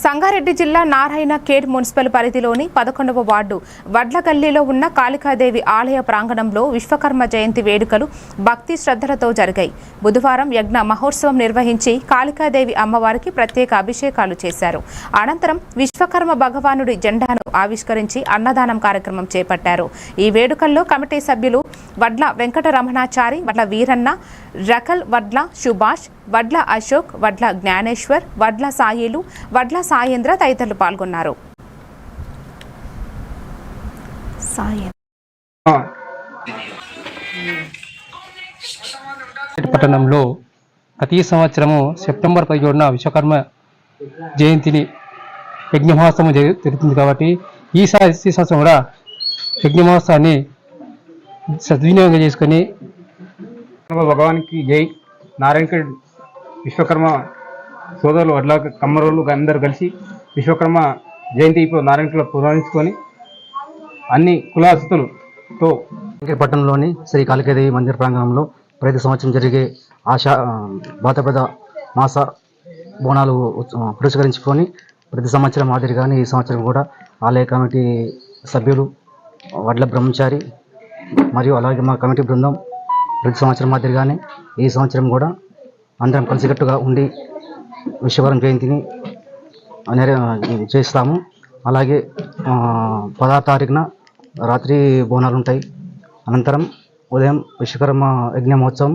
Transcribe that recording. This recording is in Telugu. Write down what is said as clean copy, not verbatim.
సంగారెడ్డి జిల్లా నారాయణ ఖేడ్ మున్సిపల్ పరిధిలోని 11వ వార్డు వడ్లగల్లీలో ఉన్న కాళికాదేవి ఆలయ ప్రాంగణంలో విశ్వకర్మ జయంతి వేడుకలు భక్తి శ్రద్ధలతో జరిగాయి. బుధవారం యజ్ఞ మహోత్సవం నిర్వహించి కాళికాదేవి అమ్మవారికి ప్రత్యేక అభిషేకాలు చేశారు. అనంతరం విశ్వకర్మ భగవానుడి జెండాను ఆవిష్కరించి అన్నదానం కార్యక్రమం చేపట్టారు. ఈ వేడుకల్లో కమిటీ సభ్యులు వడ్ల వెంకటరమణాచారి, వడ్ల వీరన్న, రకల్, వడ్ల సుభాష్, వడ్ల అశోక్, వడ్ల జ్ఞానేశ్వర్, వడ్ల సాయిలు, వడ్ల సాయేంద్ర తదితరులు పాల్గొన్నారు. పట్టణంలో ప్రతి సంవత్సరము సెప్టెంబర్ 17న విశ్వకర్మ జయంతిని యజ్ఞ మహోత్సవం జరుగుతుంది. కాబట్టి ఈ సంవత్సరం కూడా యజ్ఞ మహోత్సవాన్ని సద్వినియోగం చేసుకొని భగవానికి జై. నారాయణఖేడ్ విశ్వకర్మ సోదరులు వడ్ల కమ్మరోళ్ళు అందరూ కలిసి విశ్వకర్మ జయంతి నారాయణఖేడ్లో పురమాయించుకొని అన్ని కులాస్తులతో పట్టణంలోని శ్రీ కాళికాదేవి మందిర ప్రాంగణంలో ప్రతి సంవత్సరం జరిగే భాద్రపద మాస బోనాలు పురస్కరించుకొని ప్రతి సంవత్సరం మాదిరిగానే ఈ సంవత్సరం కూడా ఆలయ కమిటీ సభ్యులు వడ్ల బ్రహ్మచారి మరియు అలాగే మా కమిటీ బృందం ప్రతి సంవత్సరం మాదిరిగానే ఈ సంవత్సరం కూడా అందరం కలిసికట్టుగా ఉండి విశ్వకర్మ జయంతిని చేస్తాము. అలాగే 16వ తారీఖున రాత్రి బోనాలు ఉంటాయి. అనంతరం ఉదయం విశ్వకర్మ యజ్ఞ మహోత్సవం